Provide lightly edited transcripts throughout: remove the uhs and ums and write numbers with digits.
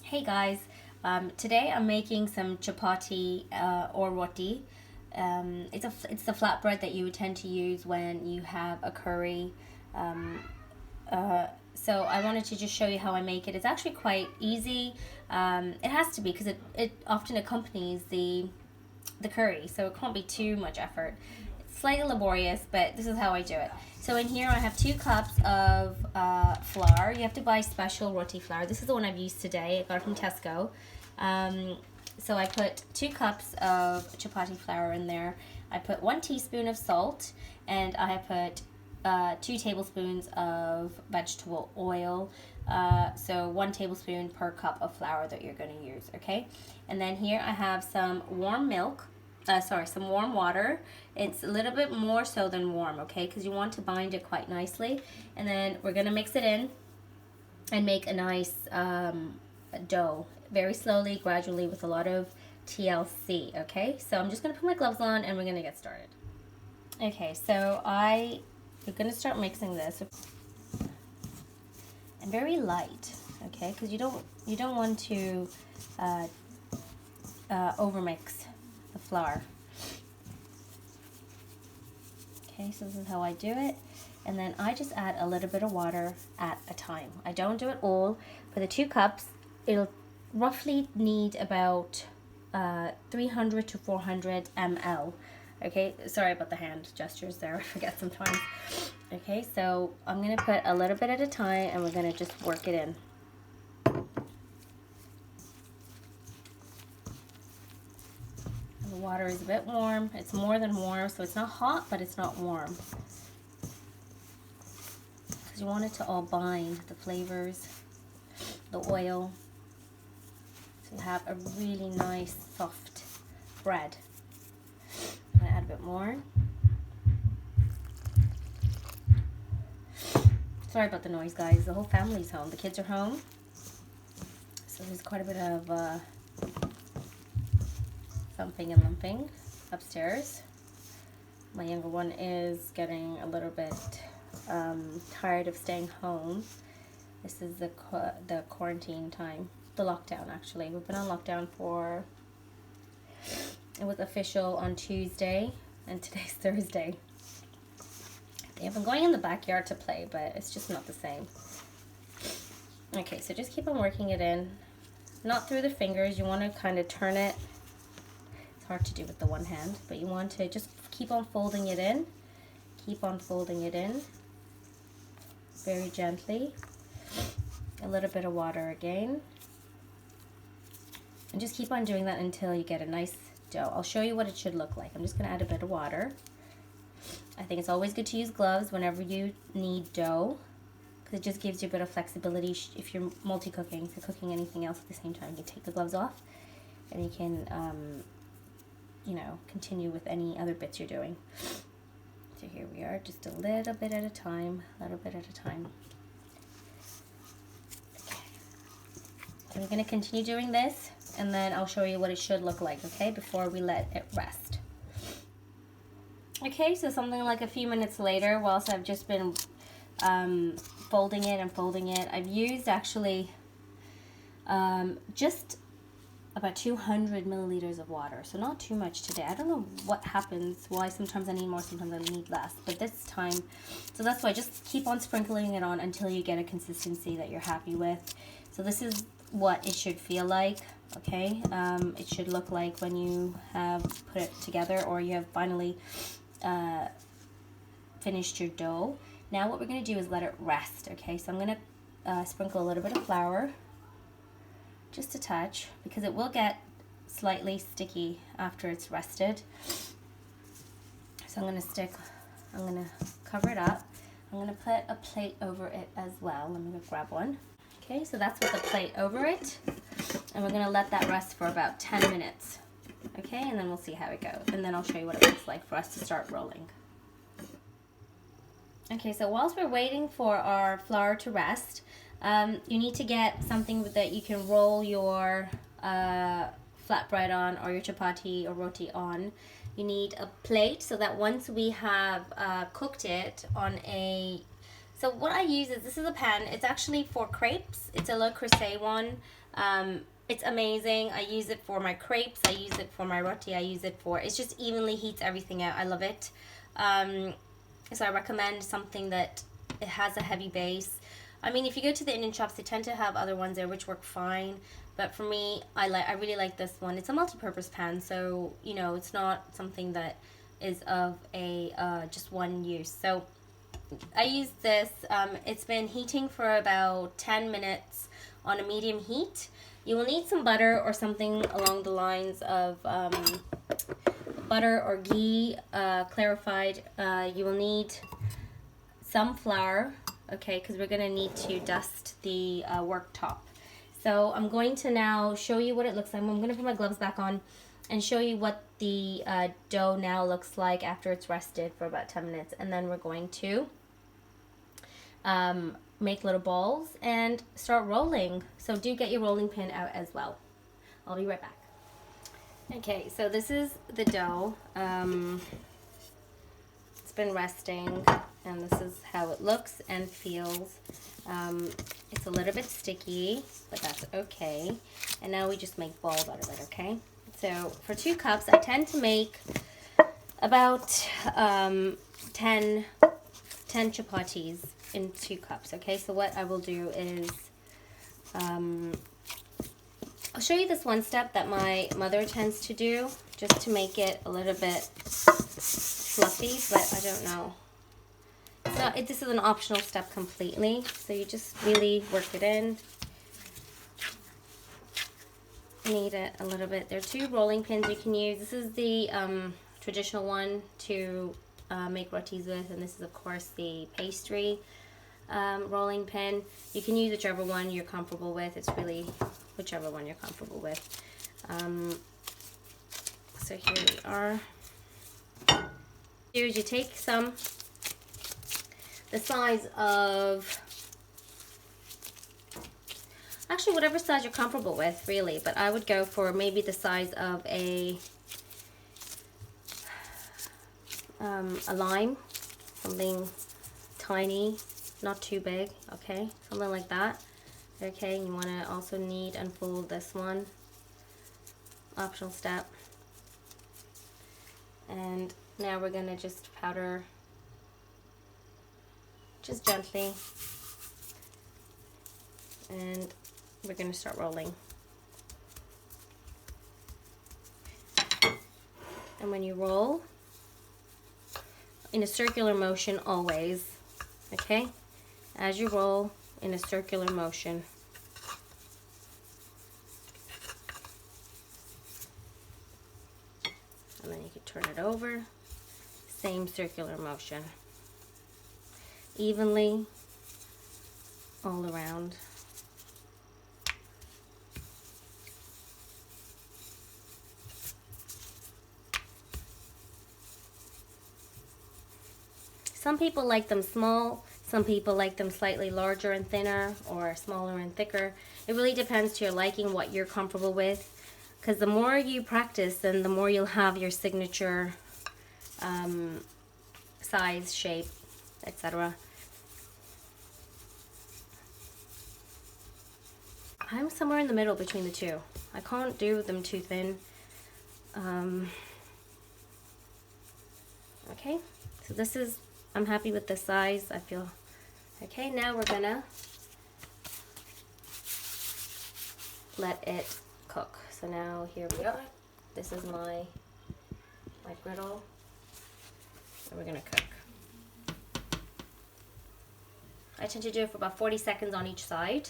Hey guys, today I'm making some chapati or roti. It's the flatbread that you would tend to use when you have a curry. Um, so I wanted to just show you how I make it. It's actually quite easy. It has to be because it often accompanies the curry, so it can't be too much effort. It's slightly laborious, but this is how I do it. So in here I have 2 cups of flour. You have to buy special roti flour. This is the one I've used today. I got it from Tesco. So I put 2 cups of chapati flour in there. I put 1 teaspoon of salt, and I put 2 tablespoons of vegetable oil. So 1 tablespoon per cup of flour that you're going to use, okay? And then here I have some warm milk. Some warm water. It's a little bit more so than warm, okay? Because you want to bind it quite nicely. And then we're going to mix it in and make a nice dough. Very slowly, gradually, with a lot of TLC, okay? So I'm just going to put my gloves on and we're going to get started. Okay, so we're going to start mixing this. And very light, okay? Because you don't want to overmix the flour. Okay, so this is how I do it. And then I just add a little bit of water at a time. I don't do it all. For the 2 cups, it'll roughly need about 300 to 400 ml. Okay, sorry about the hand gestures there, I forget sometimes. Okay, so I'm gonna put a little bit at a time and we're gonna just work it in. The water is a bit warm. It's more than warm, so it's not hot, but it's not warm. Because you want it to all bind, the flavors, the oil. So you have a really nice, soft bread. I'm going to add a bit more. Sorry about the noise, guys. The whole family's home. The kids are home. So there's quite a bit of thumping and lumping upstairs. My younger one is getting a little bit tired of staying home. This is the quarantine time, the lockdown actually. We've been on lockdown it was official on Tuesday and today's Thursday. They've been going in the backyard to play, but it's just not the same. Okay, so just keep on working it in. Not through the fingers, you want to kind of turn it. Hard to do with the one hand, but you want to just keep on folding it in. Keep on folding it in very gently. A little bit of water again. And just keep on doing that until you get a nice dough. I'll show you what it should look like. I'm just going to add a bit of water. I think it's always good to use gloves whenever you need dough, because it just gives you a bit of flexibility if you're multi-cooking. If you're cooking anything else at the same time, you can take the gloves off and you can continue with any other bits you're doing. So here we are, just a little bit at a time, Okay. And we're going to continue doing this, and then I'll show you what it should look like, okay, before we let it rest. Okay, so something like a few minutes later, whilst I've just been folding it, I've used actually just about 200 milliliters of water, so not too much today. I don't know what happens, why sometimes I need more, sometimes I need less, but this time, so that's why just keep on sprinkling it on until you get a consistency that you're happy with. So this is what it should feel like, okay? It should look like when you have put it together or you have finally finished your dough. Now what we're going to do is let it rest, okay? So I'm going to sprinkle a little bit of flour, just a touch, because it will get slightly sticky after it's rested. So I'm going to cover it up. I'm going to put a plate over it as well. Let me go grab one. Okay, so that's with a plate over it. And we're going to let that rest for about 10 minutes. Okay, and then we'll see how it goes. And then I'll show you what it looks like for us to start rolling. Okay, so whilst we're waiting for our flour to rest, you need to get something that you can roll your flatbread on, or your chapati or roti on. You need a plate so that once we have cooked it on so what I use is, this is a pan. It's actually for crepes. It's a Le Creuset one. It's amazing. I use it for my crepes. I use it for my roti. I use it for, it just evenly heats everything out. I love it. So I recommend something that it has a heavy base. I mean, if you go to the Indian shops, they tend to have other ones there which work fine. But for me, I really like this one. It's a multi-purpose pan, so you know it's not something that is of a just one use. So I use this. It's been heating for about 10 minutes on a medium heat. You will need some butter or something along the lines of butter or ghee, clarified. You will need some flour, okay, because we're going to need to dust the worktop. So I'm going to now show you what it looks like. I'm going to put my gloves back on and show you what the dough now looks like after it's rested for about 10 minutes. And then we're going to make little balls and start rolling. So do get your rolling pin out as well. I'll be right back. Okay, so this is the dough. It's been resting, and this is how it looks and feels. It's a little bit sticky, but that's okay. And now we just make balls out of it, okay? So for 2 cups, I tend to make about 10 chapatis in 2 cups, okay? So what I will do is, I'll show you this one step that my mother tends to do, just to make it a little bit fluffy, but I don't know. It's not, this is an optional step completely, so you just really work it in. Knead it a little bit. There are 2 rolling pins you can use. This is the traditional one to make rotis with, and this is of course the pastry rolling pin. You can use whichever one you're comfortable with. It's really whichever one you're comfortable with. So here we are. Here's, you take some, the size of, actually whatever size you're comfortable with, really, but I would go for maybe the size of a lime, something tiny, not too big, okay, something like that. Okay, you want to also knead and fold this one, optional step. And now we're going to just powder, just gently, and we're going to start rolling. And when you roll, in a circular motion always, okay? As you roll in a circular motion. And then you can turn it over, same circular motion. Evenly all around. Some people like them small, some people like them slightly larger and thinner, or smaller and thicker. It really depends to your liking, what you're comfortable with, because the more you practice, then the more you'll have your signature size, shape, etc. I'm somewhere in the middle between the two. I can't do them too thin. Okay, so this is, I'm happy with the size, I feel. Okay, now we're gonna let it cook. So now here we are. This is my griddle, and we're gonna cook. I tend to do it for about 40 seconds on each side.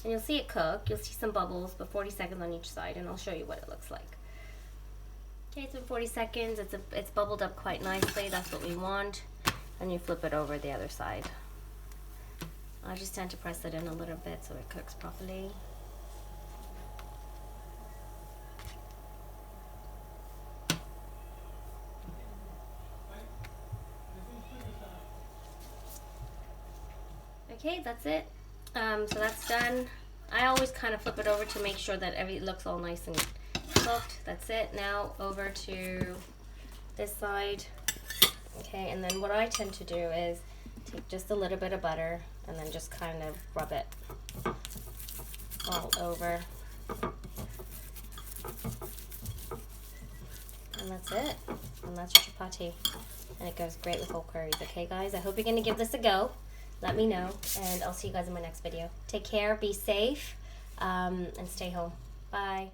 And you'll see it cook, you'll see some bubbles, but 40 seconds on each side, and I'll show you what it looks like. Okay, it's been 40 seconds, it's bubbled up quite nicely, that's what we want. And you flip it over the other side. I just tend to press it in a little bit so it cooks properly. Okay, that's it. So that's done. I always kind of flip it over to make sure that it looks all nice and cooked. That's it. Now over to this side. Okay, and then what I tend to do is take just a little bit of butter and then just kind of rub it all over. And that's it. And that's your chapati. And it goes great with whole curries. Okay, guys? I hope you're going to give this a go. Let me know. And I'll see you guys in my next video. Take care. Be safe. And stay home. Bye.